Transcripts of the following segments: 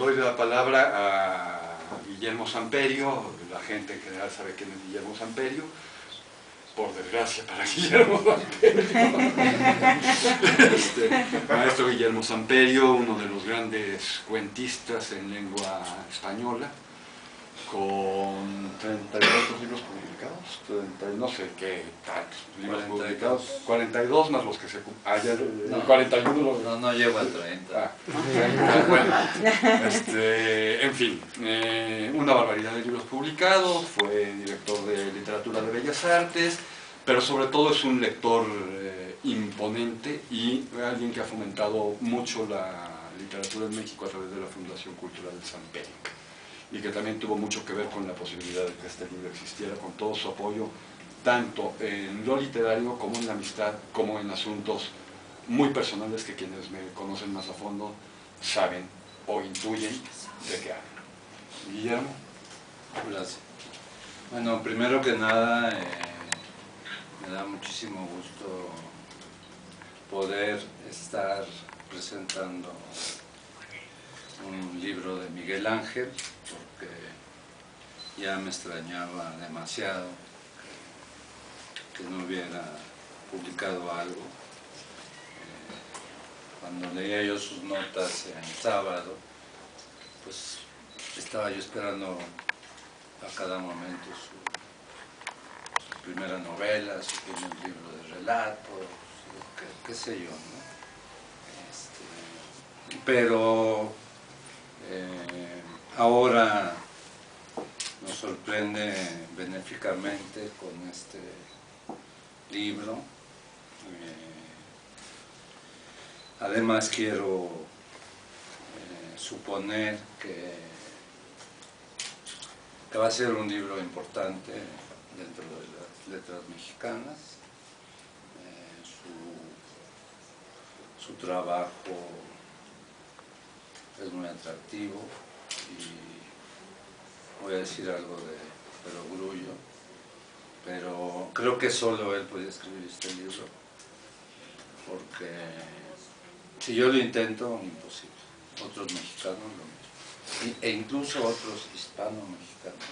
doy la palabra a Guillermo Samperio. La gente en general sabe quién es Guillermo Samperio, por desgracia para Guillermo Samperio. Maestro Guillermo Samperio, uno de los grandes cuentistas en lengua española, con 32 libros publicados, no sé qué tantos libros 42. publicados, 42 más los que se... ayer, No, 41 no llego a 30. Bueno, en fin, una barbaridad de libros publicados, fue director de Literatura de Bellas Artes, pero sobre todo es un lector imponente y alguien que ha fomentado mucho la literatura en México a través de la Fundación Cultural de Samperio, y que también tuvo mucho que ver con la posibilidad de que este libro existiera, con todo su apoyo, tanto en lo literario como en la amistad, como en asuntos muy personales que quienes me conocen más a fondo saben o intuyen de qué hablo. Guillermo. Gracias. Bueno, primero que nada, me da muchísimo gusto poder estar presentando un libro de Miguel Ángel, porque ya me extrañaba demasiado que no hubiera publicado algo. Cuando leía yo sus notas en sábado, pues estaba yo esperando a cada momento su primera novela, su primer libro de relatos, qué sé yo, ¿no? Pero ahora nos sorprende benéficamente con este libro. Además quiero suponer que va a ser un libro importante dentro de las letras mexicanas. Su trabajo es muy atractivo y voy a decir algo de perogrullo, pero creo que solo él puede escribir este libro, porque si yo lo intento, imposible. Otros mexicanos lo mismo, e incluso otros hispano-mexicanos.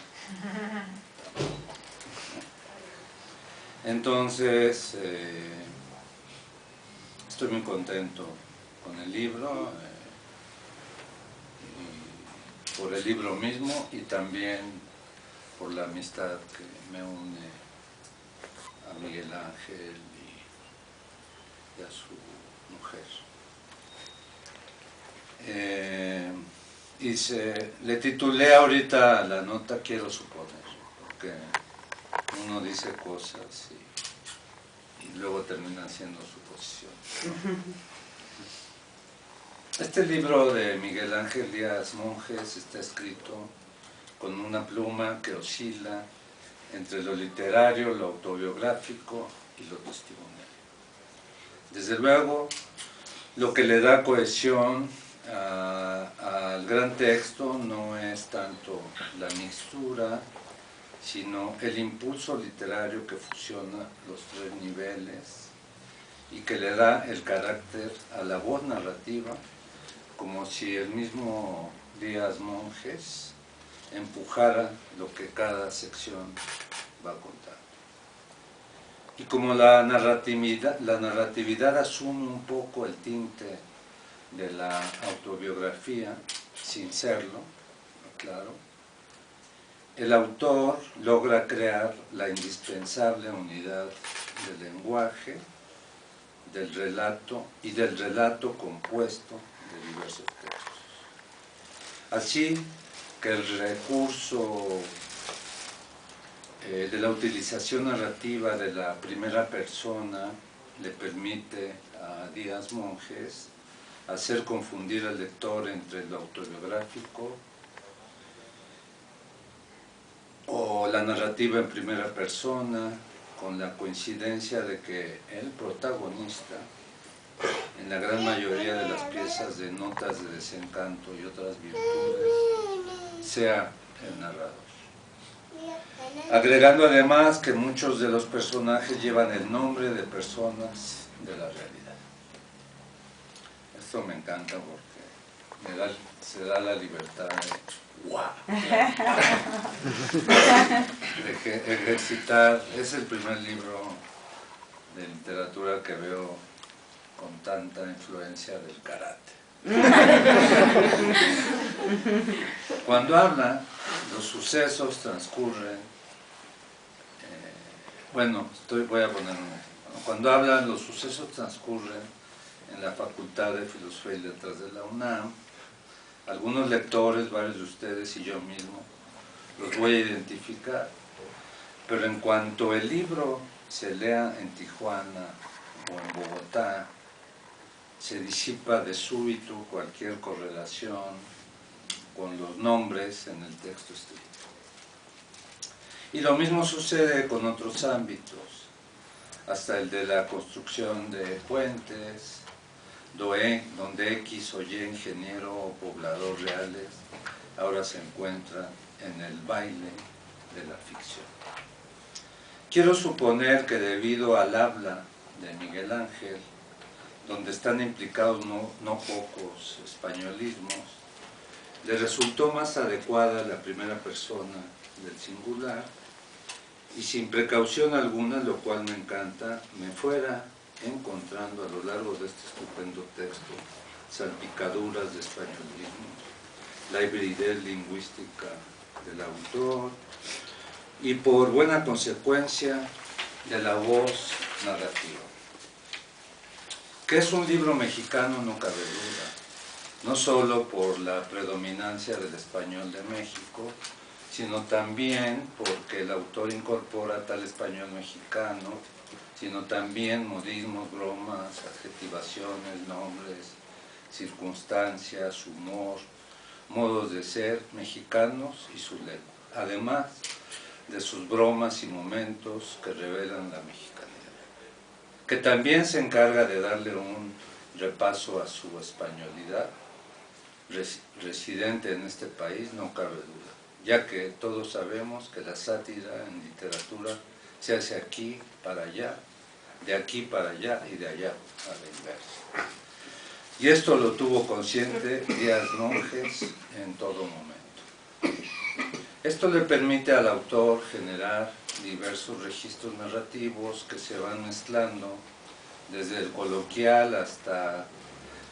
Entonces, estoy muy contento con el libro, y por el libro mismo y también por la amistad que me une a Miguel Ángel y a su mujer. Le titulé ahorita la nota Quiero suponer, porque uno dice cosas y luego termina siendo suposición. Este libro de Miguel Ángel Díaz Monjes está escrito con una pluma que oscila entre lo literario, lo autobiográfico y lo testimonial. Desde luego, lo que le da cohesión al gran texto no es tanto la mixtura, sino el impulso literario que fusiona los tres niveles y que le da el carácter a la voz narrativa, como si el mismo Díaz Monjes empujara lo que cada sección va a contar. Y como la narratividad asume un poco el tinte de la autobiografía, sin serlo, claro, el autor logra crear la indispensable unidad del lenguaje, del relato y del relato compuesto de diversos textos. Así que el recurso de la utilización narrativa de la primera persona le permite a Díaz Monjes hacer confundir al lector entre lo autobiográfico o la narrativa en primera persona, con la coincidencia de que el protagonista, en la gran mayoría de las piezas de notas de desencanto y otras virtudes, sea el narrador. Agregando además que muchos de los personajes llevan el nombre de personas de la realidad. Esto me encanta porque se da la libertad de ejercitar. Es el primer libro de literatura que veo con tanta influencia del karate. Cuando habla, los sucesos transcurren, voy a poner un ejemplo. Cuando hablan, los sucesos transcurren en la Facultad de Filosofía y Letras de la UNAM. Algunos lectores, varios de ustedes y yo mismo, los voy a identificar. Pero en cuanto el libro se lea en Tijuana o en Bogotá, se disipa de súbito cualquier correlación con los nombres en el texto escrito. Y lo mismo sucede con otros ámbitos, hasta el de la construcción de puentes, donde X o Y ingeniero o poblador reales ahora se encuentran en el baile de la ficción. Quiero suponer que debido al habla de Miguel Ángel, donde están implicados no pocos españolismos, le resultó más adecuada la primera persona del singular, y sin precaución alguna, lo cual me encanta, me fuera encontrando a lo largo de este estupendo texto salpicaduras de españolismo, la hibridez lingüística del autor y, por buena consecuencia, de la voz narrativa. Que es un libro mexicano no cabe duda, no solo por la predominancia del español de México, sino también porque el autor incorpora tal español mexicano, sino también modismos, bromas, adjetivaciones, nombres, circunstancias, humor, modos de ser mexicanos y su lengua, además de sus bromas y momentos que revelan la mexicanidad, que también se encarga de darle un repaso a su españolidad, residente en este país, no cabe duda, ya que todos sabemos que la sátira en literatura se hace aquí para allá, de aquí para allá y de allá a la inversa. Y esto lo tuvo consciente Díaz Monjes en todo momento. Esto le permite al autor generar diversos registros narrativos que se van mezclando desde el coloquial hasta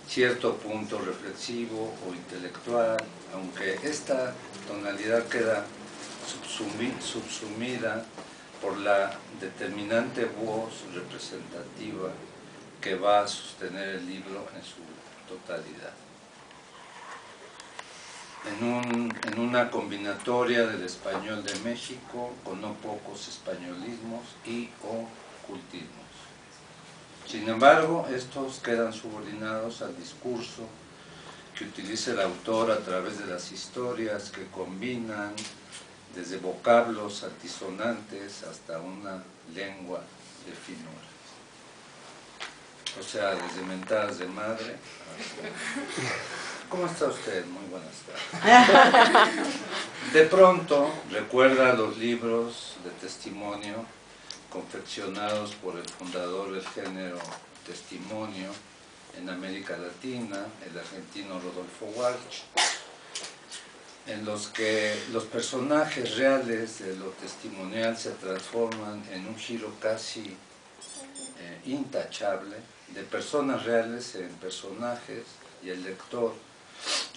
cierto punto reflexivo o intelectual, aunque esta tonalidad queda subsumida por la determinante voz representativa que va a sostener el libro en su totalidad. En una combinatoria del español de México con no pocos españolismos y o cultismos. Sin embargo, estos quedan subordinados al discurso que utiliza el autor a través de las historias que combinan desde vocablos altisonantes hasta una lengua de finura. O sea, desde mentadas de madre hasta... ¿Cómo está usted? Muy buenas tardes. De pronto recuerda los libros de testimonio confeccionados por el fundador del género testimonio en América Latina, el argentino Rodolfo Walsh, en los que los personajes reales de lo testimonial se transforman en un giro casi intachable de personas reales en personajes, y el lector,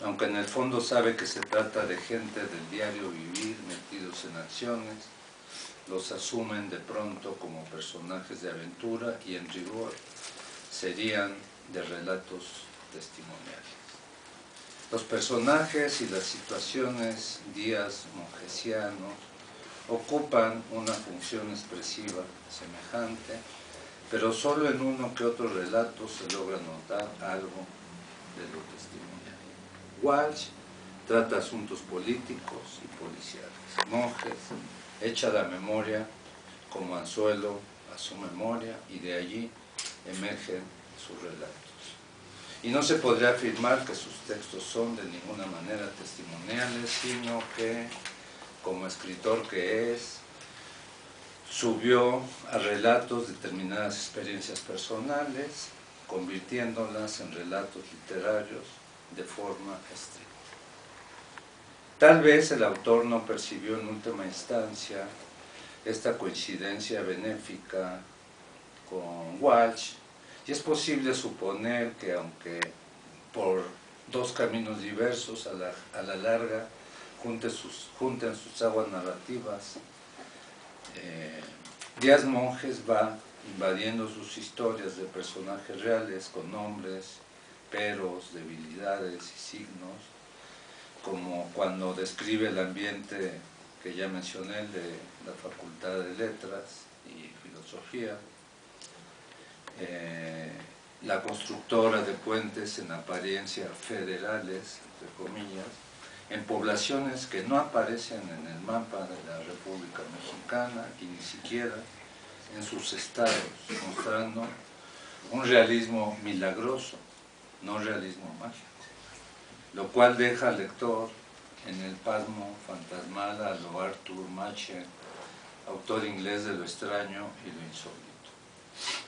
aunque en el fondo sabe que se trata de gente del diario vivir metidos en acciones, los asumen de pronto como personajes de aventura y en rigor serían de relatos testimoniales. Los personajes y las situaciones díaz mongesianos ocupan una función expresiva semejante, pero solo en uno que otro relato se logra notar algo de lo testimonial. Walsh trata asuntos políticos y policiales. Monjes echa la memoria como anzuelo a su memoria y de allí emergen sus relatos. Y no se podría afirmar que sus textos son de ninguna manera testimoniales, sino que, como escritor que es, subió a relatos determinadas experiencias personales, convirtiéndolas en relatos literarios de forma estricta. Tal vez el autor no percibió en última instancia esta coincidencia benéfica con Walsh, y es posible suponer que, aunque por dos caminos diversos, a la larga junten sus aguas narrativas, Díaz Monjes va invadiendo sus historias de personajes reales con nombres, peros, debilidades y signos, como cuando describe el ambiente que ya mencioné, de la Facultad de Letras y Filosofía, la constructora de puentes en apariencia federales, entre comillas, en poblaciones que no aparecen en el mapa de la República Mexicana y ni siquiera en sus estados, mostrando un realismo milagroso, no realismo mágico, lo cual deja al lector en el pasmo fantasmal a lo Arthur Machen, autor inglés de Lo extraño y lo insólito.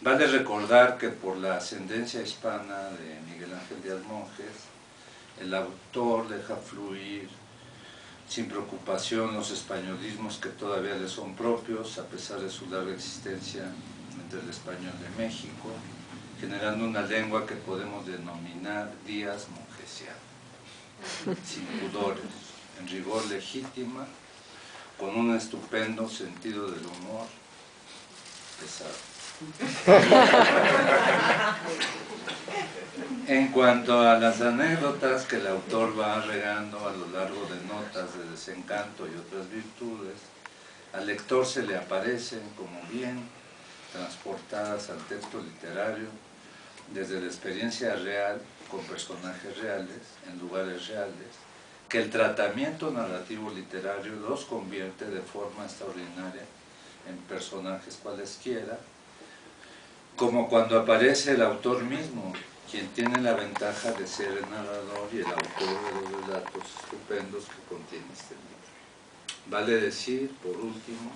Vale recordar que por la ascendencia hispana de Miguel Ángel Díaz Monjes, el autor deja fluir sin preocupación los españolismos que todavía le son propios, a pesar de su larga existencia entre el español de México, generando una lengua que podemos denominar Díaz Mongesiana, sin pudores, en rigor legítima, con un estupendo sentido del humor pesado. En cuanto a las anécdotas que el autor va regando a lo largo de notas de desencanto y otras virtudes, al lector se le aparecen como bien transportadas al texto literario desde la experiencia real, con personajes reales, en lugares reales, que el tratamiento narrativo literario los convierte de forma extraordinaria en personajes cualesquiera, como cuando aparece el autor mismo, quien tiene la ventaja de ser el narrador y el autor de los relatos estupendos que contiene este libro. Vale decir, por último,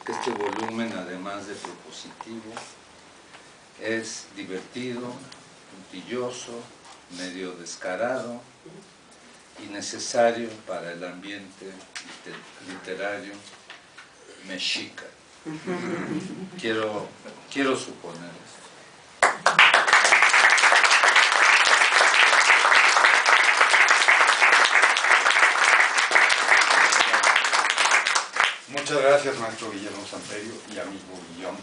que este volumen, además de propositivo, es divertido, puntilloso, medio descarado y necesario para el ambiente literario mexica. Quiero suponer esto. Muchas gracias, maestro Guillermo Samperio y amigo Guillón.